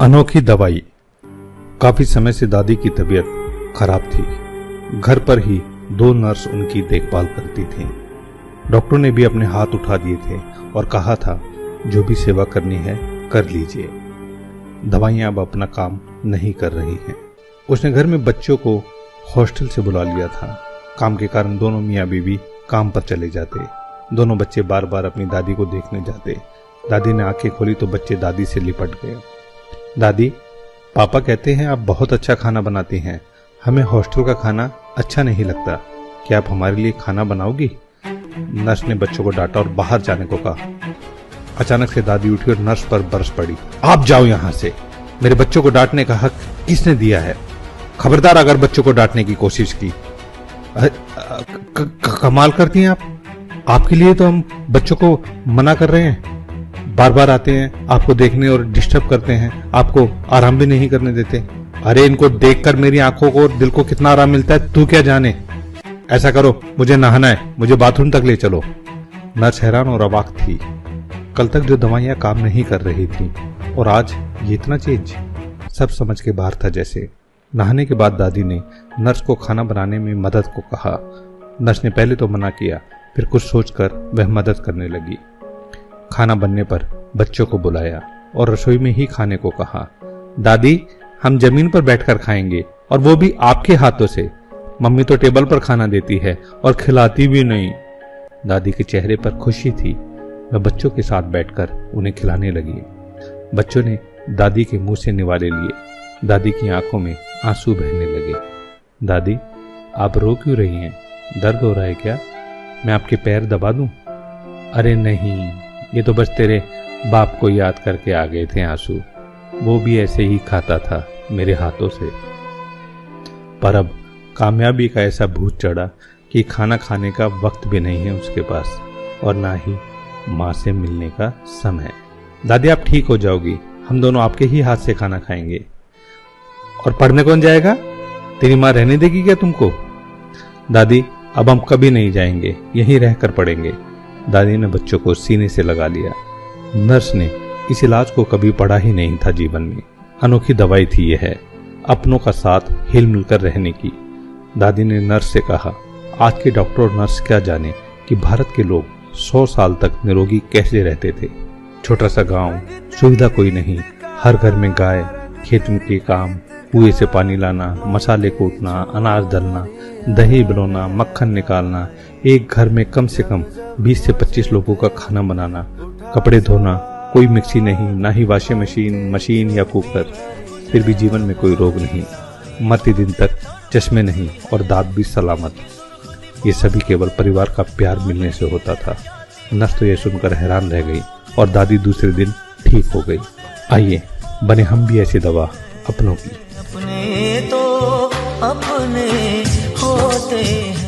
अनोखी दवाई। काफी समय से दादी की तबीयत खराब थी। घर पर ही 2 नर्स उनकी देखभाल करती थीं। डॉक्टर ने भी अपने हाथ उठा दिए थे और कहा था जो भी सेवा करनी है कर लीजिए। दवाइयां अब अपना काम नहीं कर रही हैं। उसने घर में बच्चों को हॉस्टल से बुला लिया था। काम के कारण दोनों मियाँ बीवी काम पर चले जाते। दोनों बच्चे बार बार अपनी दादी को देखने जाते। दादी ने आंखें खोली तो बच्चे दादी से लिपट गए। दादी, पापा कहते हैं आप बहुत अच्छा खाना बनाती हैं। हमें हॉस्टल का खाना अच्छा नहीं लगता। क्या आप हमारे लिए खाना बनाओगी? नर्स ने बच्चों को डांटा और बाहर जाने को कहा। अचानक से दादी उठी और नर्स पर बरस पड़ी। आप जाओ यहाँ से। मेरे बच्चों को डांटने का हक किसने दिया है? खबरदार अगर बच्चों को डांटने की कोशिश की। कमाल करती हैं आप। आपके लिए तो हम बच्चों को मना कर रहे हैं। बार बार आते हैं, आपको देखने और डिस्टर्ब करते हैं, आपको आराम भी नहीं करने देते। अरे इनको देखकर मेरी आंखों को और दिल को कितना आराम मिलता है तू क्या जाने। ऐसा करो, मुझे नहाना है, मुझे बाथरूम तक ले चलो। नर्स हैरान और अवाक थी। कल तक जो दवाइयां काम नहीं कर रही थी और आज ये इतना चेंज। सब समझ के बाहर था जैसे। नहाने के बाद दादी ने नर्स को खाना बनाने में मदद को कहा। नर्स ने पहले तो मना किया, फिर कुछ सोचकर वह मदद करने लगी। खाना बनने पर बच्चों को बुलाया और रसोई में ही खाने को कहा। दादी, हम जमीन पर बैठकर खाएंगे और वो भी आपके हाथों से। मम्मी तो टेबल पर खाना देती है और खिलाती भी नहीं। दादी के चेहरे पर खुशी थी। वह बच्चों के साथ बैठकर उन्हें खिलाने लगी। बच्चों ने दादी के मुंह से निवाले लिए। दादी की आंखों में आंसू बहने लगे। दादी, आप रो क्यों रही हैं? दर्द हो रहा है क्या? मैं आपके पैर दबा दूं? अरे नहीं, ये तो बस तेरे बाप को याद करके आ गए थे आंसू। वो भी ऐसे ही खाता था मेरे हाथों से। पर अब कामयाबी का ऐसा भूत चढ़ा कि खाना खाने का वक्त भी नहीं है उसके पास और ना ही माँ से मिलने का समय। दादी, आप ठीक हो जाओगी। हम दोनों आपके ही हाथ से खाना खाएंगे। और पढ़ने कौन जाएगा? तेरी माँ रहने देगी क्या तुमको? दादी, अब हम कभी नहीं जाएंगे, यहीं रहकर पढ़ेंगे। दादी ने बच्चों को सीने से लगा लिया। नर्स ने इस इलाज को कभी पढ़ा ही नहीं था जीवन में। अनोखी दवाई थी यह, अपनों का साथ हिल मिलकर रहने की। दादी ने नर्स से कहा, आज के डॉक्टर और नर्स क्या जाने कि भारत के लोग 100 साल तक निरोगी कैसे रहते थे। छोटा सा गांव, सुविधा कोई नहीं, हर घर में गाय, खेत में के काम, कुएं से पानी लाना, मसाले कूटना, अनाज दलना, दही बिलोना, मक्खन निकालना, एक घर में कम से कम 20 से 25 लोगों का खाना बनाना, कपड़े धोना, कोई मिक्सी नहीं, ना ही वॉशिंग मशीन या कुकर। फिर भी जीवन में कोई रोग नहीं, मरते दिन तक चश्मे नहीं और दांत भी सलामत। ये सभी केवल परिवार का प्यार मिलने से होता था। नर्स तो यह सुनकर हैरान रह गई और दादी दूसरे दिन ठीक हो गई। आइए बने हम भी ऐसी दवा अपनों की। अपने तो अपने होते हैं।